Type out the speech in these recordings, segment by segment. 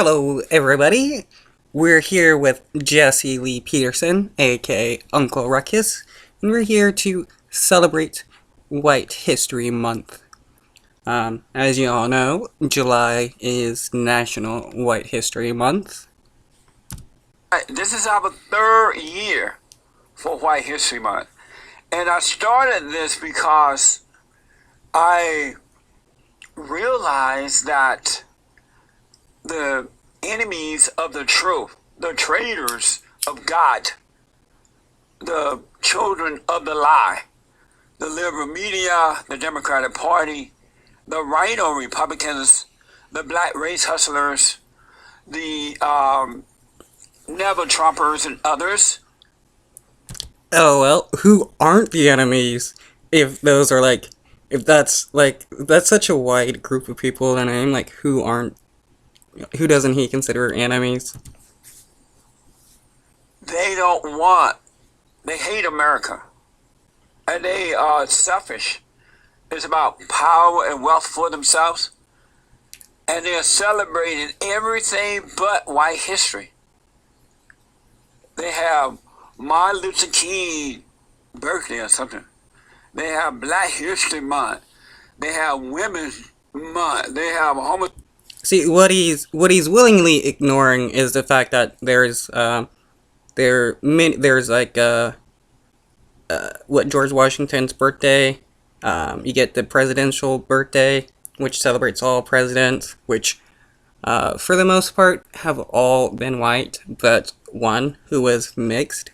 Hello, everybody. We're here with Jesse Lee Peterson, aka Uncle Ruckus, and we're here to celebrate White History Month. As you all know, July is National White History Month. This is our third year for White History Month. And I started this because I realized that the enemies of the truth, the traitors of God, the children of the lie, the liberal media, the Democratic Party, the rhino Republicans, the black race hustlers, the never Trumpers and others. Oh well, who aren't the enemies? If those are if that's such a wide group of people to name, who doesn't he consider enemies? They don't want, they hate America. And they are selfish. It's about power and wealth for themselves. And they are celebrating everything but white history. They have Martin Luther King birthday or something. They have Black History Month. They have Women's Month. They have See, what he's willingly ignoring is the fact that there's what George Washington's birthday. You get the presidential birthday, which celebrates all presidents, which for the most part have all been white, but one who was mixed.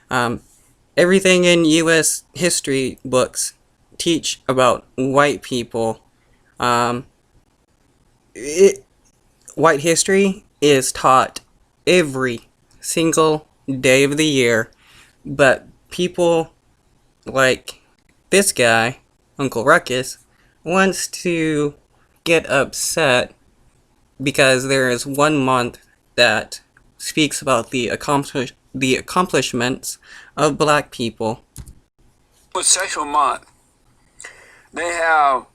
Everything in U.S. history books teach about white people. Um, it, White history is taught every single day of the year, but people like this guy, Uncle Ruckus, wants to get upset because there is one month that speaks about the accomplishments of black people. Homosexual Month. They have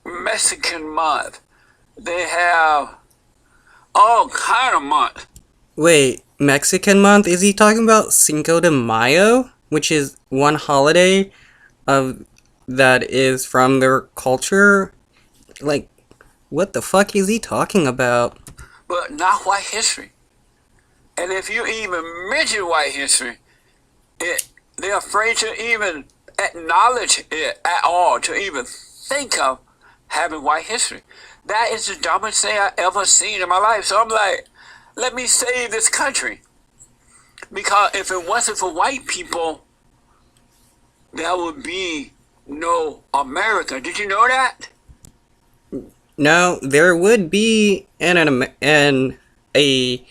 Mexican Month. They have all kind of month. Wait, Mexican month? Is he talking about Cinco de Mayo, which is one holiday of that is from their culture? Like, what the fuck is he talking about? But not white history. And if you even mention white history, they're afraid to even acknowledge it at all, to even think of having white history. That is the dumbest thing I ever seen in my life. So I'm like, let me save this country. Because if it wasn't for white people, there would be no America. Did you know that? No, there would be the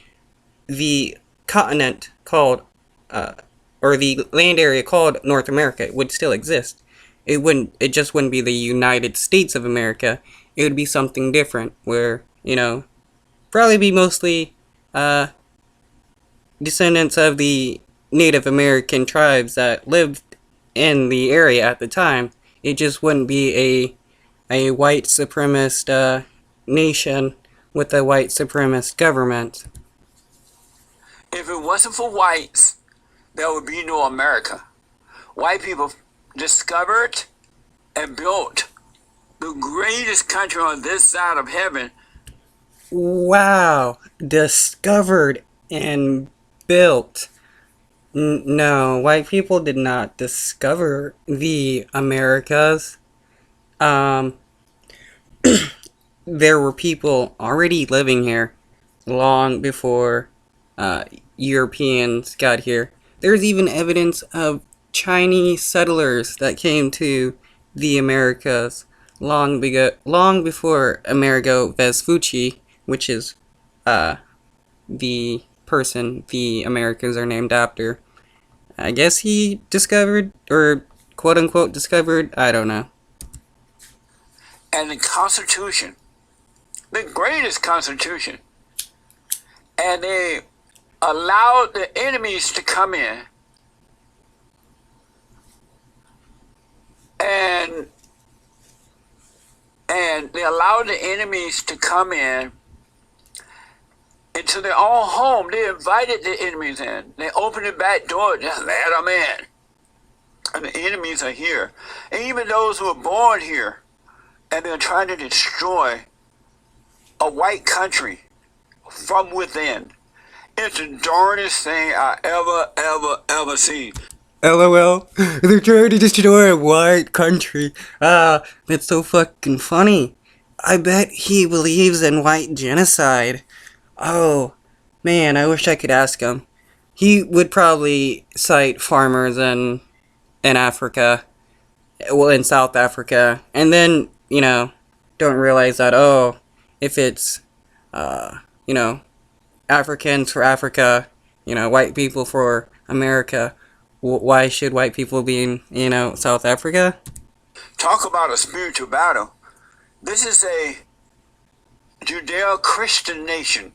continent called or the land area called North America would still exist. It just wouldn't be the United States of America. It would be something different where, probably be mostly descendants of the Native American tribes that lived in the area at the time. It just wouldn't be a white supremacist nation with a white supremacist government. If it wasn't for whites, there would be no America. White people discovered and built the greatest country on this side of heaven. Wow, discovered and built. No, white people did not discover the Americas. Um, there were people already living here long before Europeans got here. There's even evidence of Chinese settlers that came to the Americas long before Amerigo Vespucci, which is the person the Americans are named after. I guess he discovered, or quote unquote discovered, I don't know. And the Constitution, the greatest Constitution. And they allowed the enemies to come in and they allowed the enemies to come in into their own home. They invited the enemies in. They opened the back door, just let them in. And the enemies are here. And even those who are born here, and they're trying to destroy a white country from within. It's the darndest thing I ever seen. LOL. They're trying to destroy a white country. That's so fucking funny. I bet he believes in white genocide. Oh, man, I wish I could ask him. He would probably cite farmers in Africa, well, in South Africa, and then, don't realize that, oh, if it's, you know, Africans for Africa, white people for America, why should white people be in, South Africa? Talk about a spiritual battle. This is a Judeo-Christian nation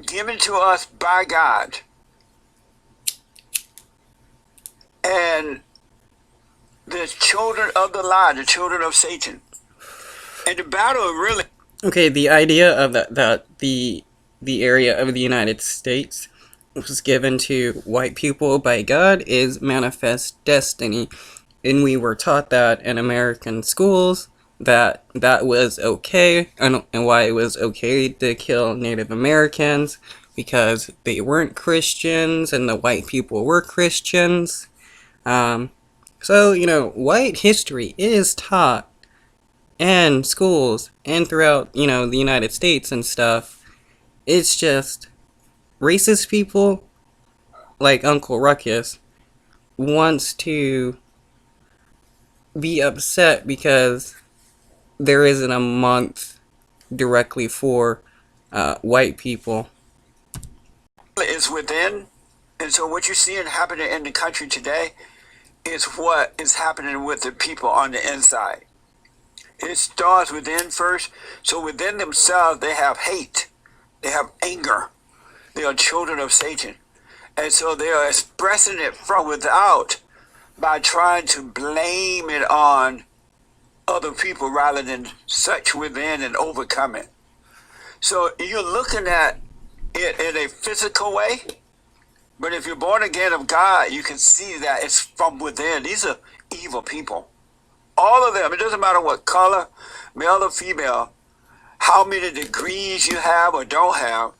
given to us by God. And the children of the lie, the children of Satan. And the battle really... Okay, the idea of the area of the United States was given to white people by God is manifest destiny. And we were taught that in American schools, that was okay, and why it was okay to kill Native Americans, because they weren't Christians and the white people were Christians. So, white history is taught in schools and throughout, the United States and stuff. It's just racist people like Uncle Ruckus wants to be upset because there isn't a month directly for white people. is within. And so what you're seeing happening in the country today is what is happening with the people on the inside. It starts within first. So within themselves, they have hate. They have anger. They are children of Satan. And so they are expressing it from without by trying to blame it on other people rather than search within and overcome it. So you're looking at it in a physical way, but if you're born again of God, you can see that it's from within. These are evil people. All of them. It doesn't matter what color, male or female, how many degrees you have or don't have.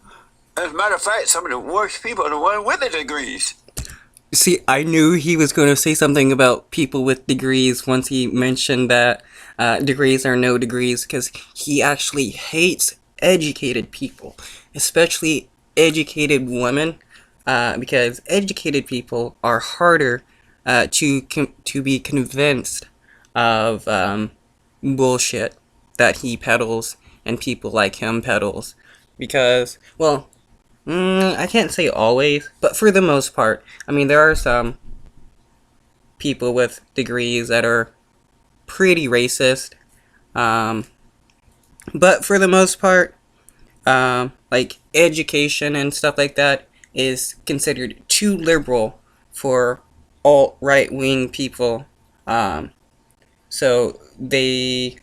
As a matter of fact, some of the worst people are the ones with the degrees. See, I knew he was going to say something about people with degrees once he mentioned that degrees are no degrees, because he actually hates educated people, especially educated women, because educated people are harder to be convinced of bullshit that he peddles and people like him peddles. Because, well, I can't say always, but for the most part, I mean, there are some people with degrees that are pretty racist, but for the most part, like education and stuff like that is considered too liberal for alt right-wing people, so they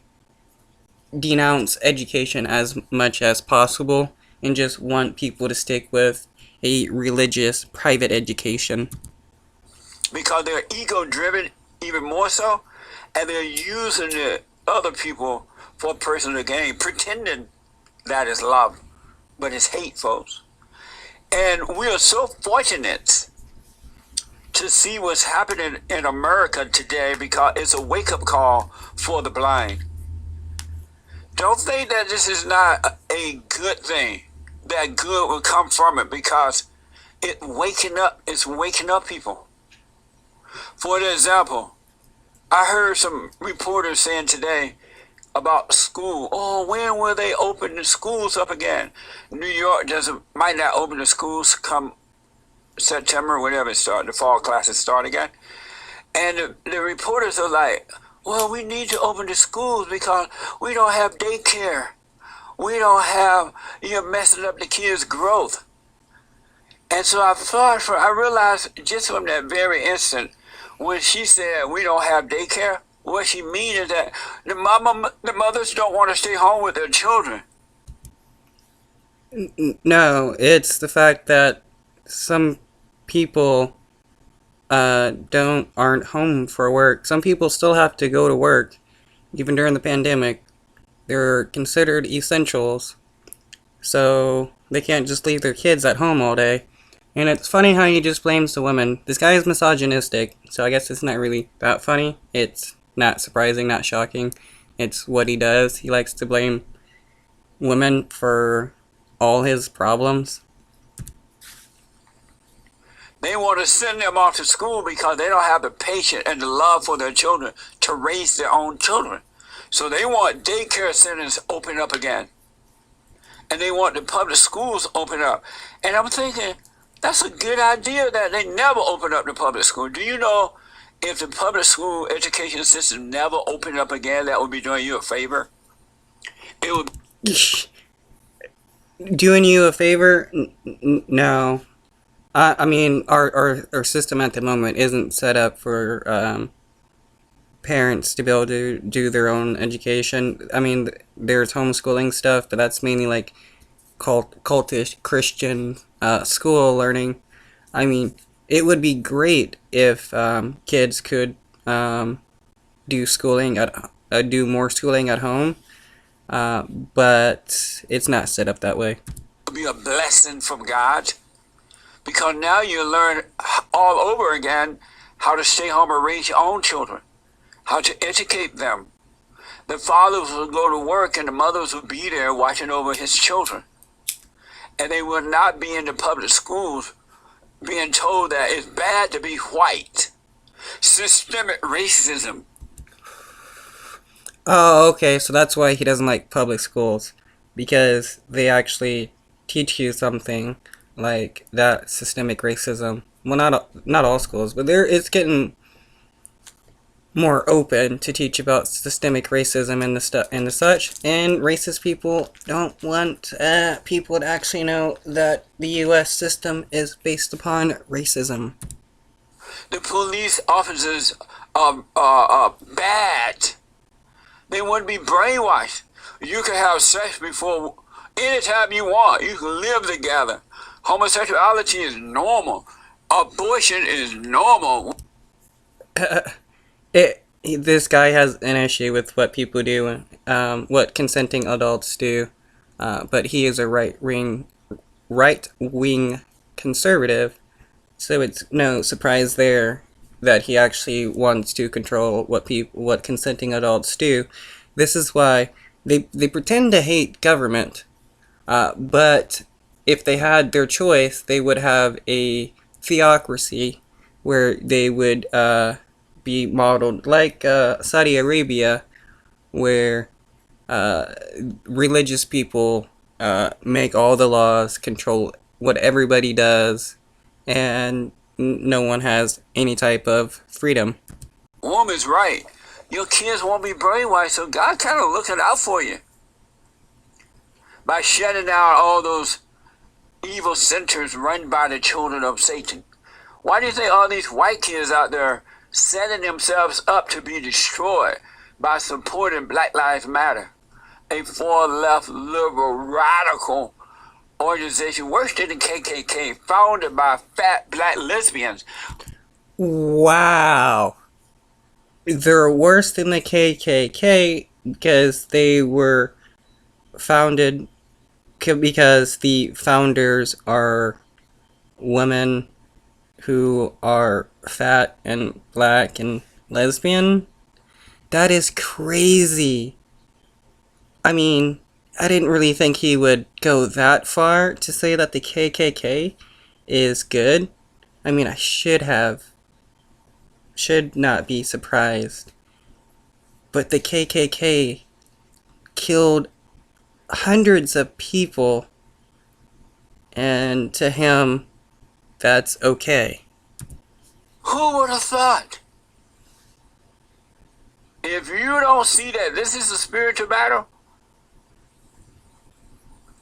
denounce education as much as possible and just want people to stick with a religious private education. Because they're ego-driven even more so, and they're using the other people for personal gain, pretending that is love, but it's hate, folks. And we are so fortunate to see what's happening in America today, because it's a wake-up call for the blind. Don't think that this is not a good thing, that good will come from it, because it's waking up people. For example, I heard some reporters saying today about school. Oh, when will they open the schools up again? New York might not open the schools come September, whenever it starts, the fall classes start again. And the reporters are like, well, we need to open the schools because we don't have daycare. We don't have, you're messing up the kids' growth. And so I realized just from that very instant, when she said we don't have daycare, what she means is that the mothers don't want to stay home with their children. No, it's the fact that some people don't aren't home for work. Some people still have to go to work, even during the pandemic. They're considered essentials, so they can't just leave their kids at home all day. And it's funny how he just blames the women. This guy is misogynistic, so I guess it's not really that funny. It's not surprising, not shocking. It's what he does. He likes to blame women for all his problems. They want to send them off to school because they don't have the patience and the love for their children to raise their own children. So they want daycare centers open up again. And they want the public schools open up. And I'm thinking, that's a good idea that they never open up the public school. Do you know if the public school education system never opened up again, that would be doing you a favor? It would. Doing you a favor? No. I mean, our system at the moment isn't set up for parents to be able to do their own education. I mean, there's homeschooling stuff, but that's mainly like cultish Christian school learning. I mean, it would be great if kids could do more schooling at home, but it's not set up that way. Be a blessing from God, because now you learn all over again how to stay home and raise your own children, how to educate them. The fathers would go to work and the mothers would be there watching over his children. And they would not be in the public schools being told that it's bad to be white. Systemic racism. Oh, okay, so that's why he doesn't like public schools, because they actually teach you something like that systemic racism. Well, not all schools, but it's getting more open to teach about systemic racism and the such. And racist people don't want people to actually know that the U.S. system is based upon racism. The police officers are bad. They want to be brainwashed. You can have sex before anytime you want. You can live together. Homosexuality is normal. Abortion is normal. This guy has an issue with what people do, what consenting adults do, but he is a right wing conservative, so it's no surprise there that he actually wants to control what consenting adults do. This is why they pretend to hate government, but if they had their choice, they would have a theocracy where they would be modeled like Saudi Arabia, where religious people make all the laws, control what everybody does, and no one has any type of freedom. Woman's right. Your kids won't be brainwashed, so God kind of looking out for you by shutting down all those evil centers run by the children of Satan. Why do you think all these white kids out there setting themselves up to be destroyed by supporting Black Lives Matter, a far left liberal radical organization worse than the KKK, founded by fat black lesbians? Wow. They're worse than the KKK because they were founded because the founders are women who are fat and black and lesbian. That is crazy. I mean, I didn't really think he would go that far to say that the KKK is good. I mean, should not be surprised. But the KKK killed hundreds of people, and to him, that's okay. Who would have thought? If you don't see that this is a spiritual battle,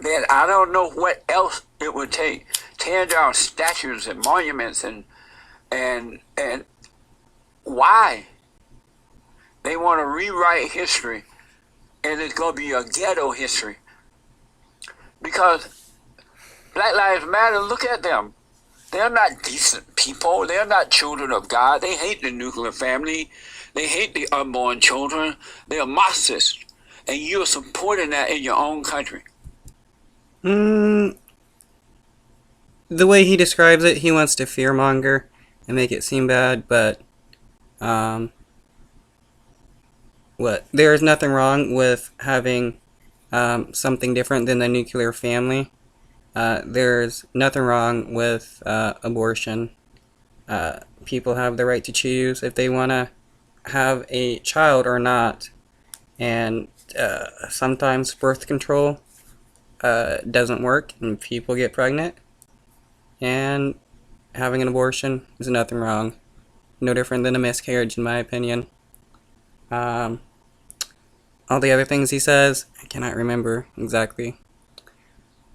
then I don't know what else it would take. Tear down statues and monuments and why? They want to rewrite history, and it's going to be a ghetto history. Because Black Lives Matter, look at them. They're not decent people. They're not children of God. They hate the nuclear family. They hate the unborn children. They are Marxists. And you're supporting that in your own country. The way he describes it, he wants to fearmonger and make it seem bad, but there is nothing wrong with having something different than the nuclear family. There's nothing wrong with abortion. People have the right to choose if they want to have a child or not, and sometimes birth control doesn't work and people get pregnant, and having an abortion is nothing wrong. No different than a miscarriage, in my opinion. All the other things he says, I cannot remember exactly.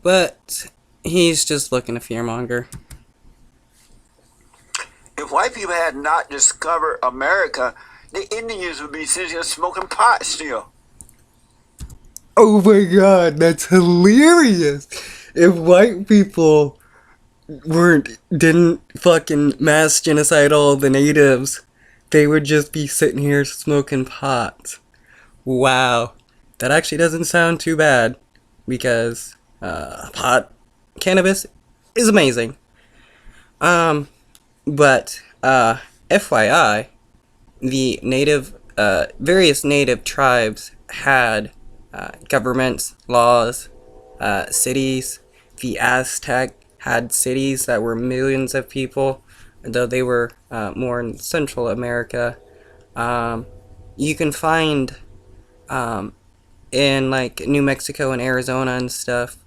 But he's just looking to fearmonger. If white people had not discovered America, the Indians would be sitting here smoking pot still. Oh my god, that's hilarious! If white people didn't fucking mass genocide all the natives, they would just be sitting here smoking pot. Wow. That actually doesn't sound too bad, because cannabis is amazing. But FYI, the various native tribes had governments, laws, cities. The Aztec had cities that were millions of people, though they were more in Central America. You can find in like New Mexico and Arizona and stuff,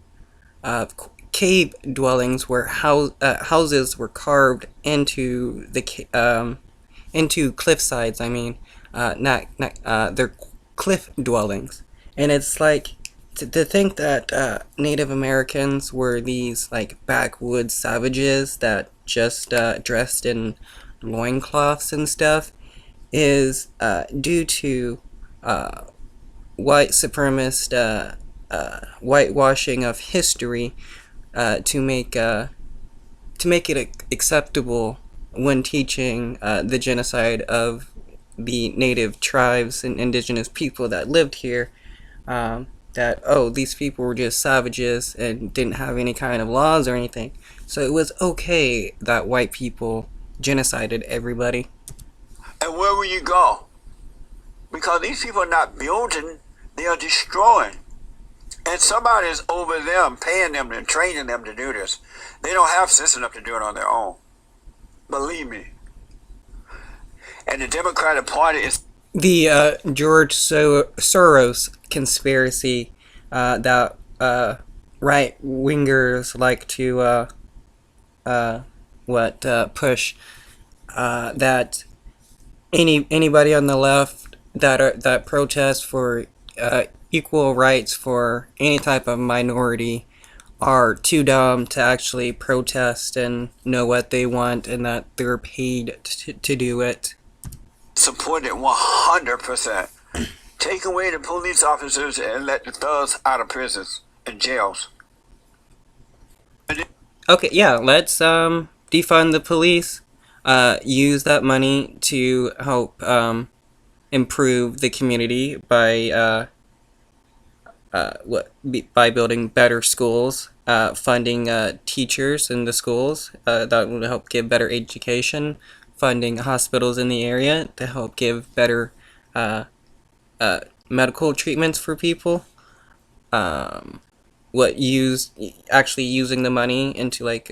cave dwellings where houses were carved into the into cliff sides. I mean, they're cliff dwellings, and it's like to think that Native Americans were these like backwoods savages that just dressed in loincloths and stuff is due to white supremacist whitewashing of history to make it acceptable when teaching the genocide of the native tribes and indigenous people that lived here. These people were just savages and didn't have any kind of laws or anything. So it was okay that white people genocided everybody. And where will you go? Because these people are not building, they are destroying. And somebody is over them, paying them and training them to do this. They don't have sense enough to do it on their own. Believe me. And the Democratic Party is... The George Soros conspiracy that right-wingers like to push, that anybody on the left that protests for equal rights for any type of minority are too dumb to actually protest and know what they want, and that they're paid to do it. Support it 100%. Take away the police officers and let the thugs out of prisons and jails. Okay, yeah, let's defund the police. Use that money to help improve the community by building better schools, funding teachers in the schools that will help give better education, funding hospitals in the area to help give better medical treatments for people. Actually using the money into like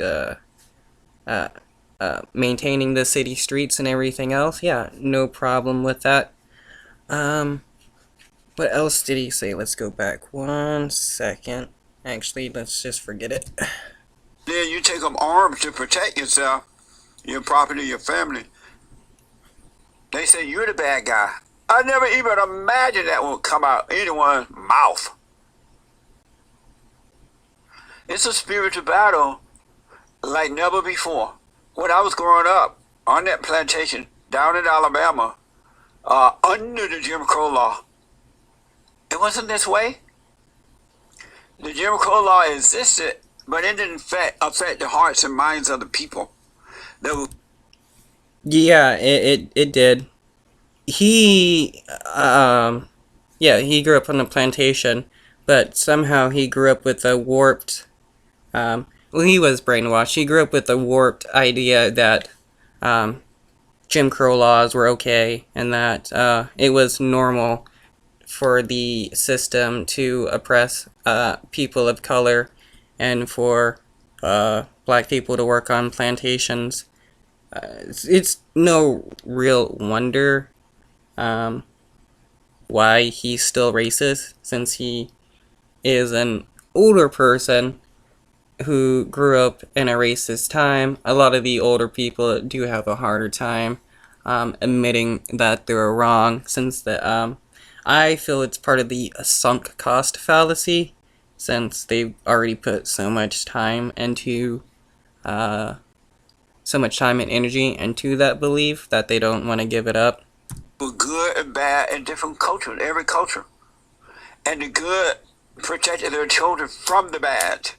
maintaining the city streets and everything else. Yeah, no problem with that. What else did he say? Let's go back 1 second. Actually, let's just forget it. Then you take up arms to protect yourself, your property, your family. They say you're the bad guy. I never even imagined that would come out anyone's mouth. It's a spiritual battle like never before. When I was growing up on that plantation down in Alabama, under the Jim Crow law, it wasn't this way. The Jim Crow law existed but it didn't affect the hearts and minds of the people. They Yeah, it did. He, yeah, he grew up on a plantation, but somehow he grew up with a warped, well, he was brainwashed. He grew up with a warped idea that, Jim Crow laws were okay and that, it was normal for the system to oppress, people of color and for, black people to work on plantations. It's no real wonder, um, why he's still racist, since he is an older person who grew up in a racist time. A lot of the older people do have a harder time, admitting that they were wrong, since I feel it's part of the sunk cost fallacy, since they've already put uh, so much time and energy into that belief that they don't want to give it up. were good and bad in different cultures, every culture. And the good protected their children from the bad.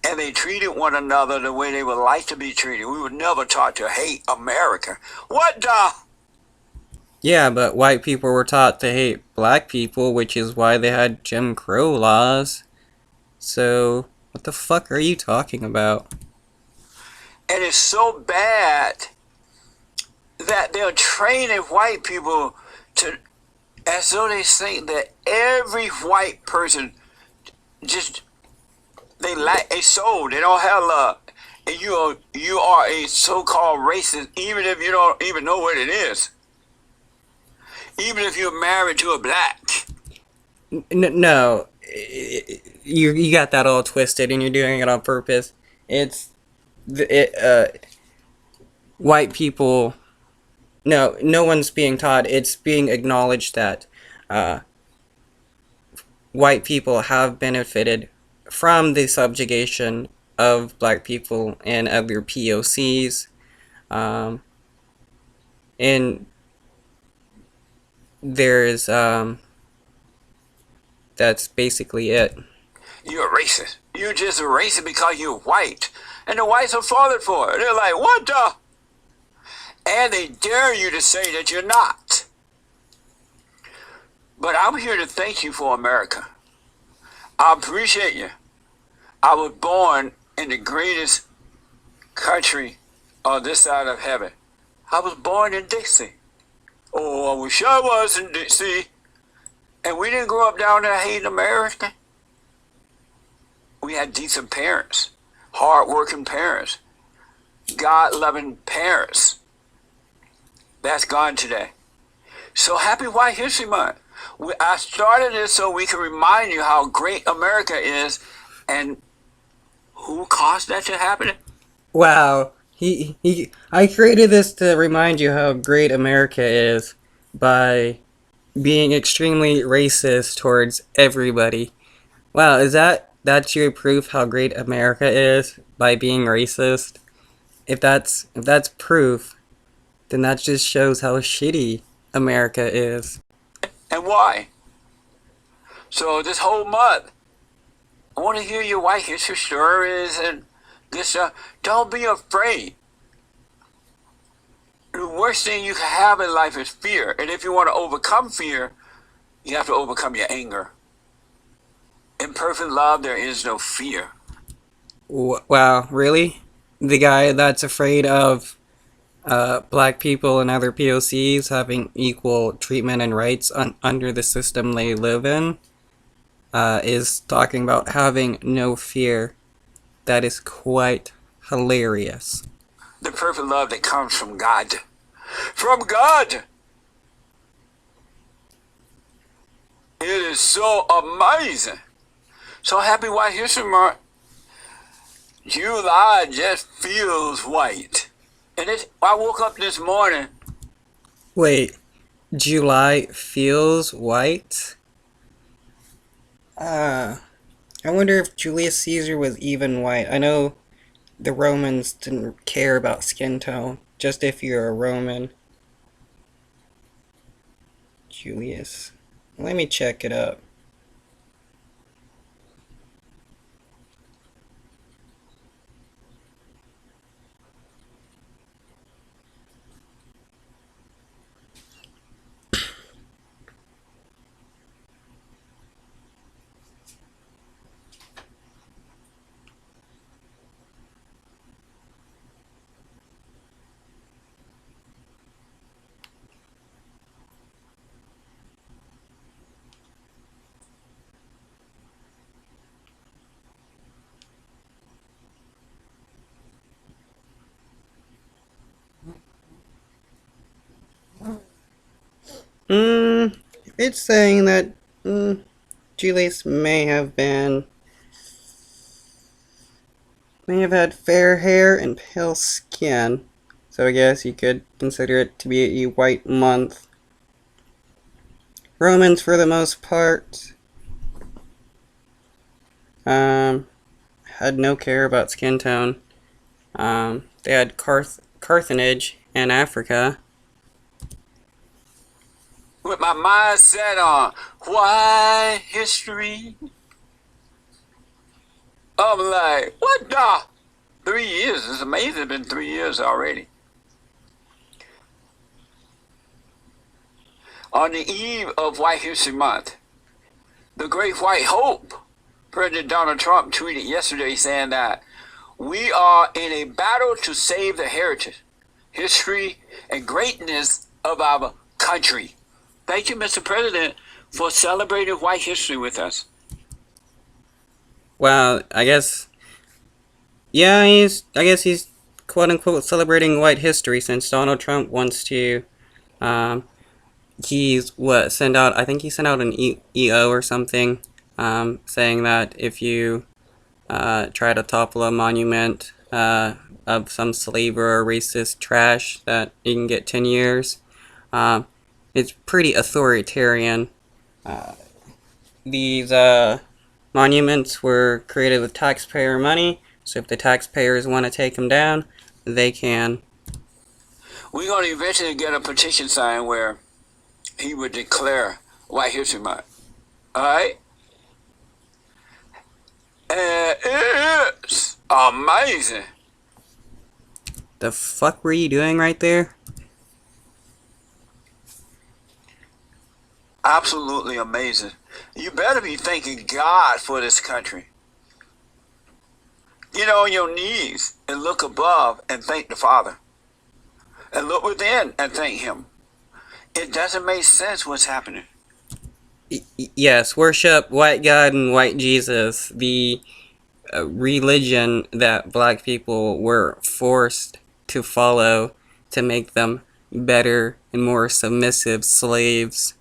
And they treated one another the way they would like to be treated. We were never taught to hate America. What the? Yeah, but white people were taught to hate black people, which is why they had Jim Crow laws. So, what the fuck are you talking about? And it's so bad that they're training white people to, as though they think that every white person just, they lack a soul. They don't have love. And you are a so-called racist, even if you don't even know what it is. Even if you're married to a black. No, you got that all twisted, and you're doing it on purpose. It's white people. No, no one's being taught. It's being acknowledged that, uh, white people have benefited from the subjugation of black people and other POCs. Um, and there's, that's basically it. You're a racist. You're just a racist because you're white. And the whites are falling for it. They're like, what the? And they dare you to say that you're not. But I'm here to thank you for America. I appreciate you. I was born in the greatest country on this side of heaven. I was born in Dixie. Oh, I wish I was in Dixie. And we didn't grow up down there hating America. We had decent parents, hard-working parents, God-loving parents. That's gone today. So happy White History Month. I started this so we can remind you how great America is and who caused that to happen. Wow. I created this to remind you how great America is by being extremely racist towards everybody. Wow, that's your proof how great America is by being racist? If that's proof, then that just shows how shitty America is. And why? So this whole month, I want to hear your white history stories and this. Don't be afraid. The worst thing you can have in life is fear. And if you want to overcome fear, you have to overcome your anger. In perfect love, there is no fear. Wow, really? The guy that's afraid of, black people and other POCs having equal treatment and rights under the system they live in, is talking about having no fear. That is quite hilarious. The perfect love that comes from God. From God! It is so amazing. So happy White History Month. July just feels white. And I woke up this morning. Wait, July feels white? I wonder if Julius Caesar was even white. I know the Romans didn't care about skin tone, just if you're a Roman. Julius. Let me check it up. Mm, it's saying that Julius may have had fair hair and pale skin. So I guess you could consider it to be a white month. Romans, for the most part, had no care about skin tone. They had Carthage and Africa. With my mind set on white history, I'm like, what the? 3 years. It's amazing. It's been 3 years already. On the eve of White History Month, the Great White Hope, President Donald Trump tweeted yesterday saying that we are in a battle to save the heritage, history, and greatness of our country. Thank you, Mr. President, for celebrating white history with us. Well, I guess, yeah, I guess he's quote unquote celebrating white history since Donald Trump wants to, um, I think he sent out an EO or something, saying that if you, try to topple a monument, of some slave or racist trash, that you can get 10 years. Um, it's pretty authoritarian. These, monuments were created with taxpayer money, so if the taxpayers want to take them down, they can. We're going to eventually get a petition signed where he would declare White History Month. All right? And it's amazing. The fuck were you doing right there? Absolutely amazing. You better be thanking God for this country. Get on your knees and look above and thank the Father. And look within and thank Him. It doesn't make sense what's happening. Yes, worship white God and white Jesus, the religion that black people were forced to follow to make them better and more submissive slaves.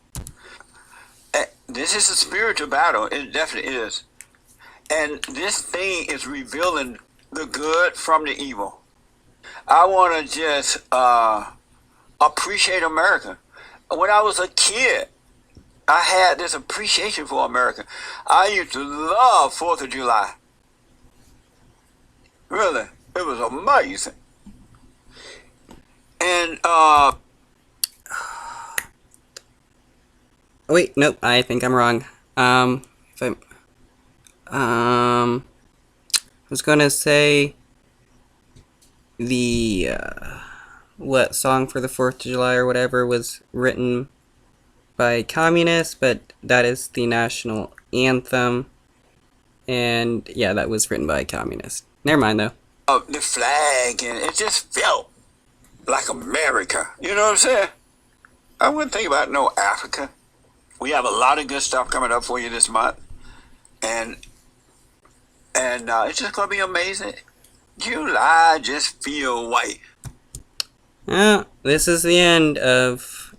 This is a spiritual battle. It definitely is. And this thing is revealing the good from the evil. I want to just appreciate America. When I was a kid, I had this appreciation for America. I used to love 4th of July. Really, it was amazing. And Wait, nope, I think I'm wrong. If I was gonna say the what song for the 4th of July or whatever was written by communists, but that is the national anthem, and yeah, that was written by a communist. Never mind though. the flag, and it just felt like America. You know what I'm saying? I wouldn't think about no Africa. We have a lot of good stuff coming up for you this month, and it's just gonna be amazing. July just feel white. Well, this is the end of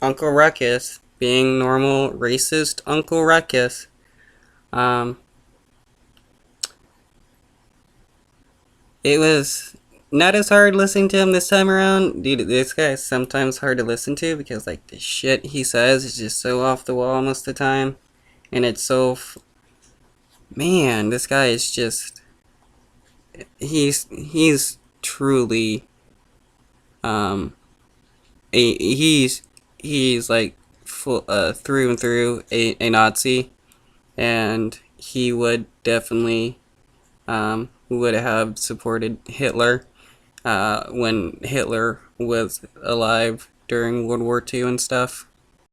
Uncle Ruckus being normal racist Uncle Ruckus. It was not as hard listening to him this time around. Dude, this guy is sometimes hard to listen to because, like, the shit he says is just so off the wall most of the time. And it's so. Man, this guy is just. He's truly. He's like full, through and through a Nazi. And he would definitely. Would have supported Hitler when Hitler was alive during World War II and stuff.